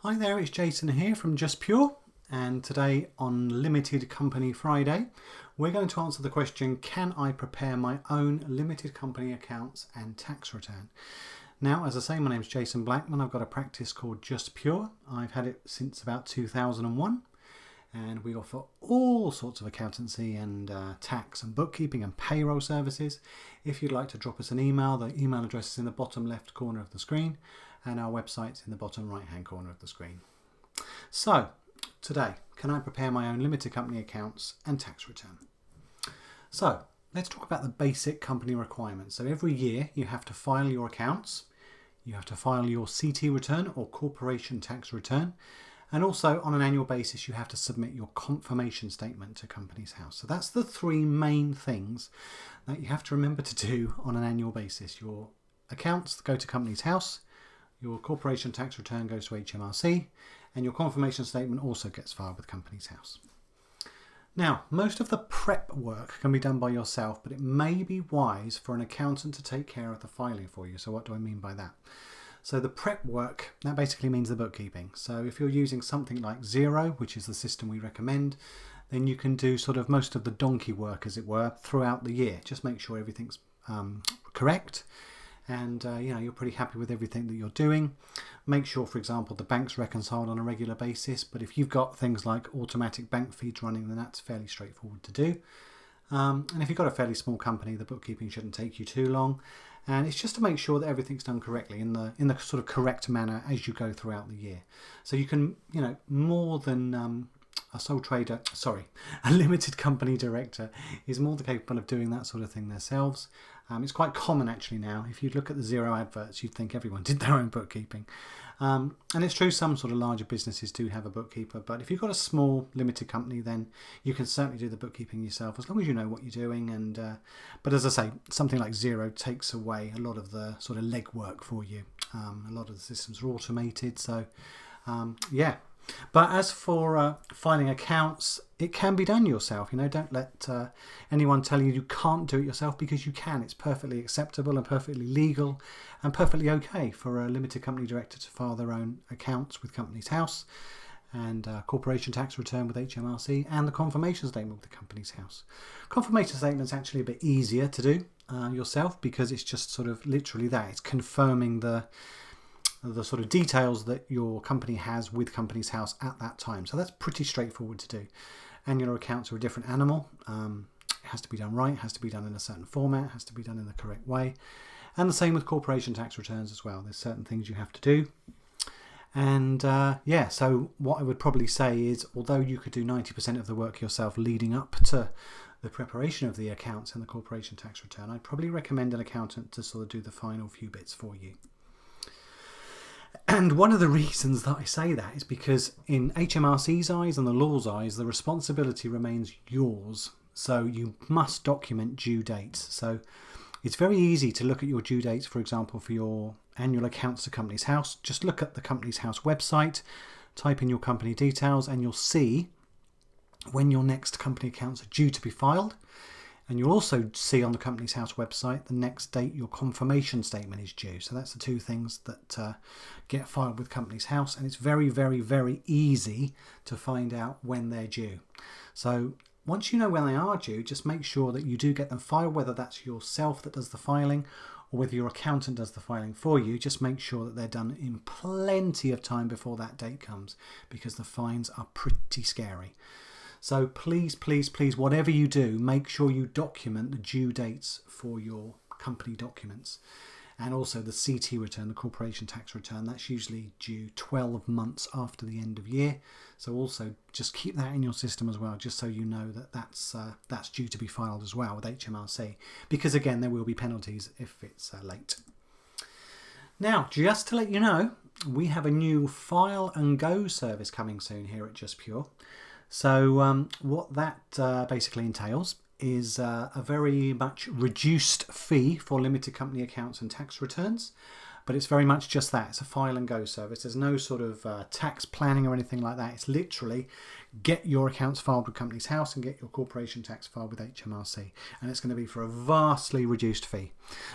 Hi there, it's Jason here from Just Pure, and today on Limited Company Friday we're going to answer the question, can I prepare my own limited company accounts and tax return? Now, as I say, my name is Jason Blackman. I've got a practice called Just Pure. I've had it since about 2001, and we offer all sorts of accountancy and tax and bookkeeping and payroll services. If you'd like to drop us an email, the email address is in the bottom left corner of the screen, and our website's in the bottom right hand corner of the screen. So today, can I prepare my own limited company accounts and tax return? So let's talk about the basic company requirements. So every year you have to file your accounts, you have to file your CT return or corporation tax return, and also on an annual basis you have to submit your confirmation statement to Companies House. So that's the three main things that you have to remember to do on an annual basis. Your accounts go to Companies House, your corporation tax return goes to HMRC, and your confirmation statement also gets filed with Companies House. Now, most of the prep work can be done by yourself, but it may be wise for an accountant to take care of the filing for you. So what do I mean by that? So the prep work, that basically means the bookkeeping. So if you're using something like Xero, which is the system we recommend, then you can do sort of most of the donkey work, as it were, throughout the year. Just make sure everything's correct. And you're pretty happy with everything that you're doing. Make sure, for example, the bank's reconciled on a regular basis. But if you've got things like automatic bank feeds running, then that's fairly straightforward to do. And if you've got a fairly small company, the bookkeeping shouldn't take you too long. And it's just to make sure that everything's done correctly in the sort of correct manner as you go throughout the year. So you can, more than a limited company director is more than capable of doing that sort of thing themselves. It's quite common actually now. If you look at the Xero adverts, you'd think everyone did their own bookkeeping. And it's true, some sort of larger businesses do have a bookkeeper, but if you've got a small limited company, then you can certainly do the bookkeeping yourself as long as you know what you're doing. And but as I say, something like Xero takes away a lot of the sort of legwork for you. A lot of the systems are automated, so yeah. But as for filing accounts, it can be done yourself. Don't let anyone tell you can't do it yourself, because you can. It's perfectly acceptable and perfectly legal and perfectly okay for a limited company director to file their own accounts with Companies House, and corporation tax return with HMRC, and the confirmation statement with the Companies House. Confirmation statement's actually a bit easier to do yourself, because it's just sort of literally that. It's confirming the sort of details that your company has with Companies House at that time. So that's pretty straightforward to do. Annual accounts are a different animal. It has to be done right, it has to be done in a certain format, it has to be done in the correct way. And the same with corporation tax returns as well. There's certain things you have to do. And so what I would probably say is, although you could do 90% of the work yourself leading up to the preparation of the accounts and the corporation tax return, I'd probably recommend an accountant to sort of do the final few bits for you. And one of the reasons that I say that is because in HMRC's eyes and the law's eyes, the responsibility remains yours. So you must document due dates. So it's very easy to look at your due dates, for example, for your annual accounts to Companies House. Just look at the Companies House website, type in your company details, and you'll see when your next company accounts are due to be filed. And you'll also see on the Companies House website the next date your confirmation statement is due. So that's the two things that get filed with Companies House, and it's very, very, very easy to find out when they're due. So once you know when they are due, just make sure that you do get them filed, whether that's yourself that does the filing or whether your accountant does the filing for you. Just make sure that they're done in plenty of time before that date comes, because the fines are pretty scary. So please, please, please, whatever you do, make sure you document the due dates for your company documents. And also the CT return, the corporation tax return, that's usually due 12 months after the end of year. So also just keep that in your system as well, just so you know that that's due to be filed as well with HMRC. Because again, there will be penalties if it's late. Now, just to let you know, we have a new File and Go service coming soon here at Just Pure. So what that basically entails is a very much reduced fee for limited company accounts and tax returns, but it's very much just that. It's a file and go service. There's no sort of tax planning or anything like that. It's literally get your accounts filed with Companies House and get your corporation tax filed with HMRC, and it's going to be for a vastly reduced fee.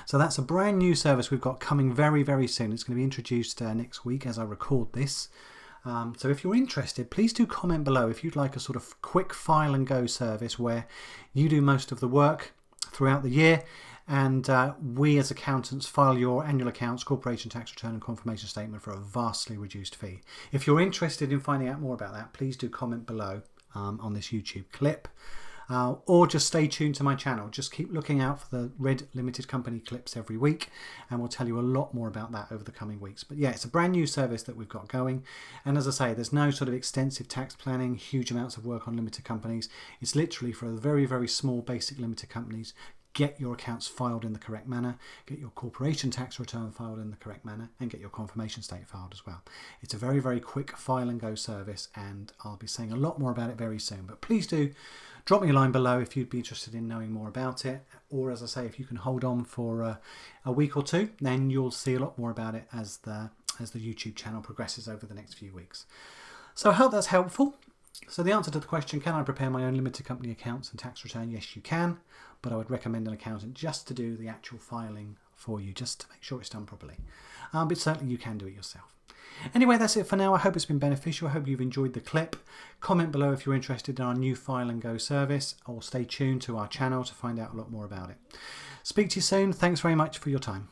So that's a brand new service we've got coming very, very soon. It's going to be introduced next week as I record this. So if you're interested, please do comment below if you'd like a sort of quick file and go service where you do most of the work throughout the year, and we as accountants file your annual accounts, corporation tax return and confirmation statement for a vastly reduced fee. If you're interested in finding out more about that, please do comment below on this YouTube clip. Or just stay tuned to my channel. Just keep looking out for the red limited company clips every week, and we'll tell you a lot more about that over the coming weeks. But yeah, it's a brand new service that we've got going, and as I say, there's no sort of extensive tax planning, huge amounts of work on limited companies. It's literally for the very, very small basic limited companies. Get your accounts filed in the correct manner, get your corporation tax return filed in the correct manner, and get your confirmation statement filed as well. It's a very, very quick file and go service, and I'll be saying a lot more about it very soon. But please do drop me a line below if you'd be interested in knowing more about it, or as I say, if you can hold on for a week or two, then you'll see a lot more about it as the YouTube channel progresses over the next few weeks. So I hope that's helpful. So the answer to the question, can I prepare my own limited company accounts and tax return? Yes, you can, but I would recommend an accountant just to do the actual filing for you, just to make sure it's done properly. But certainly you can do it yourself. Anyway, that's it for now. I hope it's been beneficial. I hope you've enjoyed the clip. Comment below if you're interested in our new file and go service, or stay tuned to our channel to find out a lot more about it. Speak to you soon. Thanks very much for your time.